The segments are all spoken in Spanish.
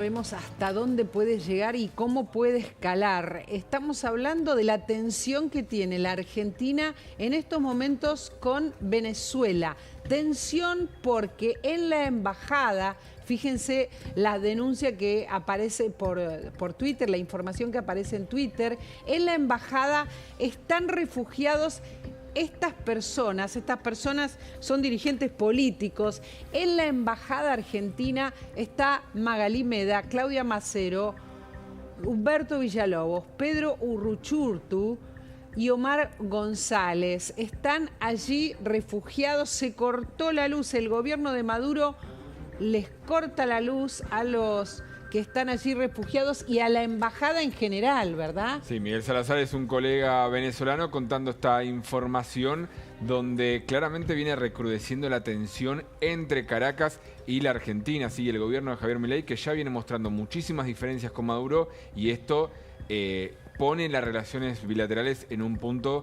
Vemos hasta dónde puede llegar y cómo puede escalar. Estamos hablando de la tensión que tiene la Argentina en estos momentos con Venezuela. Tensión porque en la embajada, fíjense la denuncia que aparece por Twitter, la información que aparece en Twitter, en la embajada están refugiados. Estas personas son dirigentes políticos. En la embajada argentina está Magalí Meda, Claudia Macero, Humberto Villalobos, Pedro Urruchurtu y Omar González. Están allí refugiados, se cortó la luz. El gobierno de Maduro les corta la luz a los que están allí refugiados y a la embajada en general, ¿verdad? Sí, Miguel Salazar es un colega venezolano contando esta información donde claramente viene recrudeciendo la tensión entre Caracas y la Argentina. Sí, el gobierno de Javier Milei, que ya viene mostrando muchísimas diferencias con Maduro, y esto pone las relaciones bilaterales en un punto,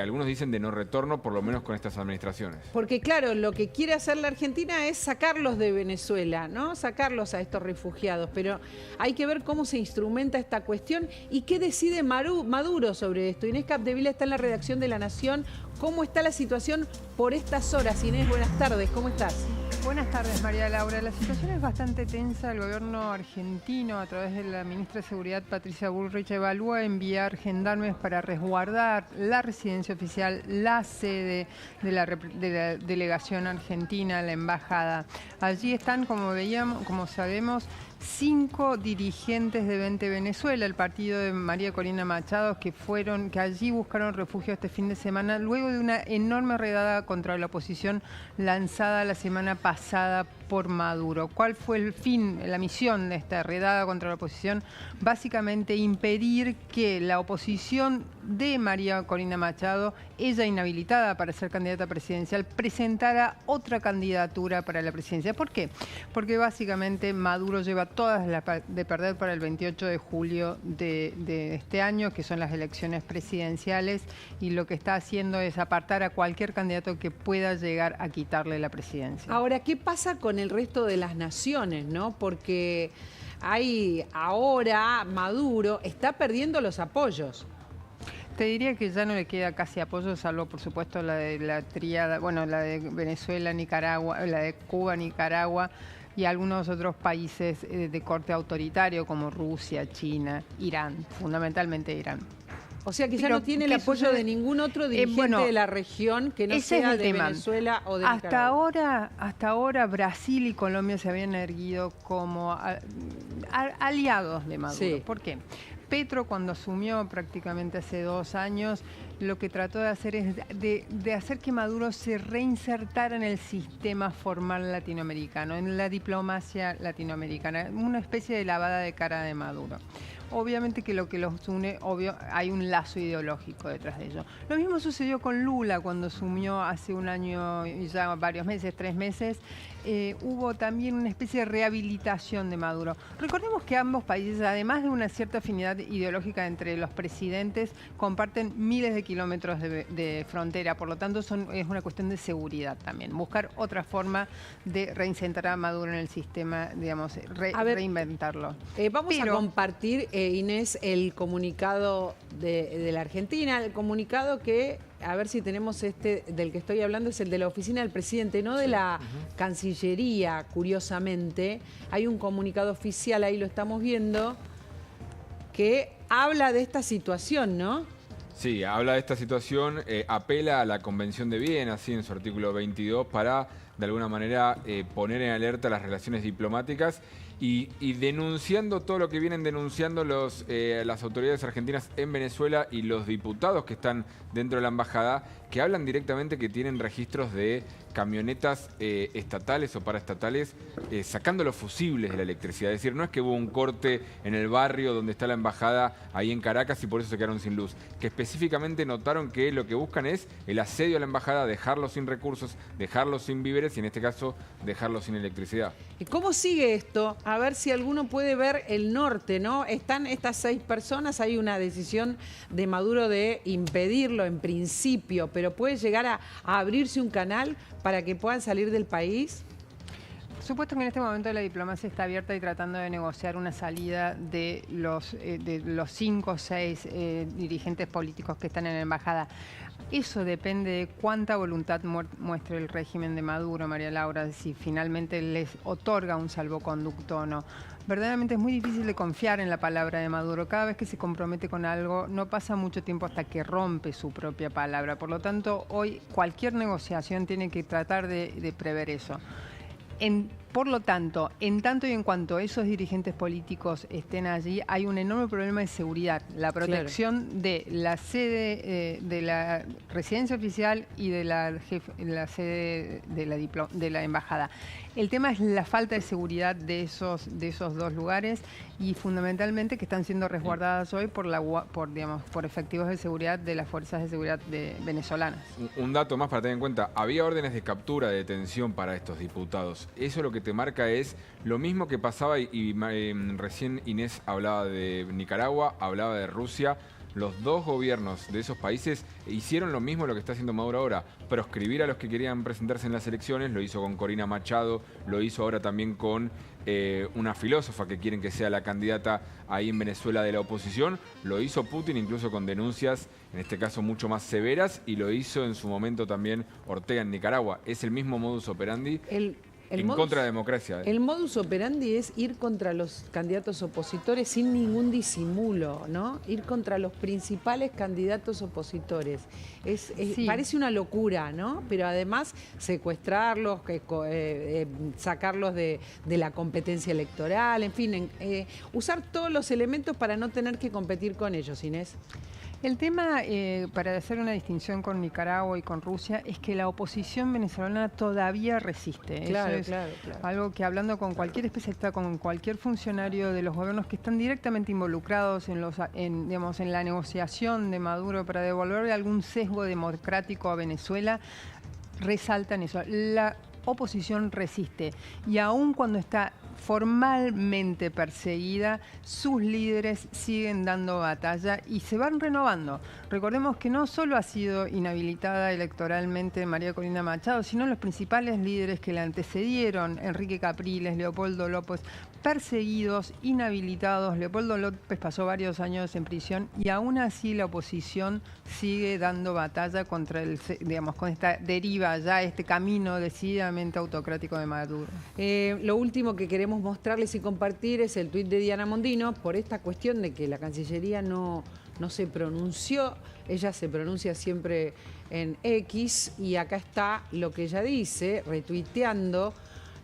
algunos dicen de no retorno, por lo menos con estas administraciones. Porque claro, lo que quiere hacer la Argentina es sacarlos de Venezuela, ¿no? Sacarlos a estos refugiados, pero hay que ver cómo se instrumenta esta cuestión y qué decide Maduro sobre esto. Inés Capdevila está en la redacción de La Nación. ¿Cómo está la situación por estas horas? Inés, buenas tardes, ¿cómo estás? Buenas tardes, María Laura. La situación es bastante tensa. El gobierno argentino, a través de la ministra de Seguridad, Patricia Bullrich, evalúa enviar gendarmes para resguardar la residencia oficial, la sede de la delegación argentina, la embajada. Allí están, como sabemos, 5 dirigentes de Vente Venezuela, el partido de María Corina Machado, que allí buscaron refugio este fin de semana, luego de una enorme redada contra la oposición lanzada la semana pasada por Maduro. ¿Cuál fue la misión de esta redada contra la oposición? Básicamente impedir que la oposición de María Corina Machado, ella inhabilitada para ser candidata presidencial, presentara otra candidatura para la presidencia. ¿Por qué? Porque básicamente Maduro lleva todas las de perder para el 28 de julio de este año, que son las elecciones presidenciales, y lo que está haciendo es apartar a cualquier candidato que pueda llegar a quitarle la presidencia. Ahora, ¿qué pasa con el resto de las naciones, no? Porque ahora Maduro está perdiendo los apoyos. Te diría que ya no le queda casi apoyo, salvo por supuesto la de la tríada, bueno, la de Venezuela, Nicaragua, la de Cuba, Nicaragua y algunos otros países de corte autoritario como Rusia, China, Irán, fundamentalmente Irán. O sea que ya no tiene el apoyo de ningún otro dirigente de la región que no sea de Venezuela o de Nicaragua. Hasta ahora Brasil y Colombia se habían erguido como aliados de Maduro. Sí. ¿Por qué? Petro, cuando asumió prácticamente hace 2 años, lo que trató de hacer es de hacer que Maduro se reinsertara en el sistema formal latinoamericano, en la diplomacia latinoamericana, una especie de lavada de cara de Maduro. Obviamente que lo que los une, hay un lazo ideológico detrás de ello. Lo mismo sucedió con Lula cuando asumió hace un año y ya varios meses, 3 meses. Hubo también una especie de rehabilitación de Maduro. Recordemos que ambos países, además de una cierta afinidad ideológica entre los presidentes, comparten miles de kilómetros de frontera. Por lo tanto, es una cuestión de seguridad también. Buscar otra forma de reinsertar a Maduro en el sistema, digamos, reinventarlo. Vamos a compartir, Inés, el comunicado de la Argentina, el comunicado que, a ver si tenemos del que estoy hablando, es el de la oficina del presidente, no de la Cancillería, curiosamente. Hay un comunicado oficial, ahí lo estamos viendo, que habla de esta situación, ¿no? Sí, habla de esta situación, apela a la Convención de Viena, así en su artículo 22, para de alguna manera poner en alerta las relaciones diplomáticas y denunciando todo lo que vienen denunciando las autoridades argentinas en Venezuela y los diputados que están dentro de la embajada, que hablan directamente que tienen registros de camionetas estatales o paraestatales sacando los fusibles de la electricidad. Es decir, no es que hubo un corte en el barrio donde está la embajada ahí en Caracas y por eso se quedaron sin luz, que específicamente notaron que lo que buscan es el asedio a la embajada, dejarlos sin recursos, dejarlos sin víveres y en este caso dejarlos sin electricidad. ¿Y cómo sigue esto? A ver si alguno puede ver el norte, ¿no? Están estas 6 personas, hay una decisión de Maduro de impedirlo en principio, pero puede llegar a abrirse un canal para que puedan salir del país. supuesto que en este momento la diplomacia está abierta y tratando de negociar una salida de los 5 o 6 dirigentes políticos que están en la embajada. Eso depende de cuánta voluntad muestre el régimen de Maduro, María Laura, si finalmente les otorga un salvoconducto o no. Verdaderamente es muy difícil de confiar en la palabra de Maduro. Cada vez que se compromete con algo, no pasa mucho tiempo hasta que rompe su propia palabra. Por lo tanto, hoy cualquier negociación tiene que tratar de prever eso. Por lo tanto, en tanto y en cuanto esos dirigentes políticos estén allí, hay un enorme problema de seguridad. La protección de la sede de la residencia oficial y de la sede de la embajada. El tema es la falta de seguridad de esos dos lugares y fundamentalmente que están siendo resguardadas hoy por efectivos de seguridad de las fuerzas de seguridad venezolanas. Un dato más para tener en cuenta, había órdenes de captura, de detención para estos diputados. Eso lo que te marca es lo mismo que pasaba y recién Inés hablaba de Nicaragua, hablaba de Rusia. Los dos gobiernos de esos países hicieron lo mismo lo que está haciendo Maduro ahora, proscribir a los que querían presentarse en las elecciones, lo hizo con Corina Machado, lo hizo ahora también con una filósofa que quieren que sea la candidata ahí en Venezuela de la oposición, lo hizo Putin incluso con denuncias, en este caso mucho más severas, y lo hizo en su momento también Ortega en Nicaragua. Es el mismo modus operandi. Contra la democracia. El modus operandi es ir contra los candidatos opositores sin ningún disimulo, ¿no? Ir contra los principales candidatos opositores. Sí. Parece una locura, ¿no? Pero además secuestrarlos, sacarlos de la competencia electoral, en fin, usar todos los elementos para no tener que competir con ellos, Inés. El tema, para hacer una distinción con Nicaragua y con Rusia, es que la oposición venezolana todavía resiste. Claro, eso es claro. Algo que hablando con cualquier especialista, con cualquier funcionario de los gobiernos que están directamente involucrados en la negociación de Maduro para devolverle algún sesgo democrático a Venezuela, resaltan eso. La oposición resiste y aun cuando está formalmente perseguida, sus líderes siguen dando batalla y se van renovando. Recordemos que no solo ha sido inhabilitada electoralmente María Corina Machado, sino los principales líderes que la antecedieron, Enrique Capriles, Leopoldo López, perseguidos, inhabilitados. Leopoldo López pasó varios años en prisión y aún así la oposición sigue dando batalla contra con esta deriva ya, este camino decididamente autocrático de Maduro. Lo último que queremos mostrarles y compartir es el tuit de Diana Mondino por esta cuestión de que la Cancillería no se pronunció. Ella se pronuncia siempre en X y acá está lo que ella dice, retuiteando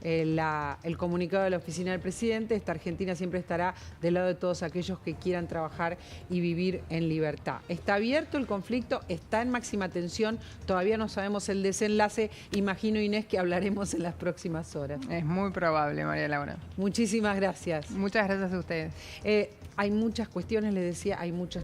el comunicado de la Oficina del Presidente. Esta Argentina siempre estará del lado de todos aquellos que quieran trabajar y vivir en libertad. Está abierto el conflicto, está en máxima tensión, todavía no sabemos el desenlace. Imagino, Inés, que hablaremos en las próximas horas. Es muy probable, María Laura. Muchísimas gracias. Muchas gracias a ustedes. Hay muchas cuestiones, les decía, hay muchas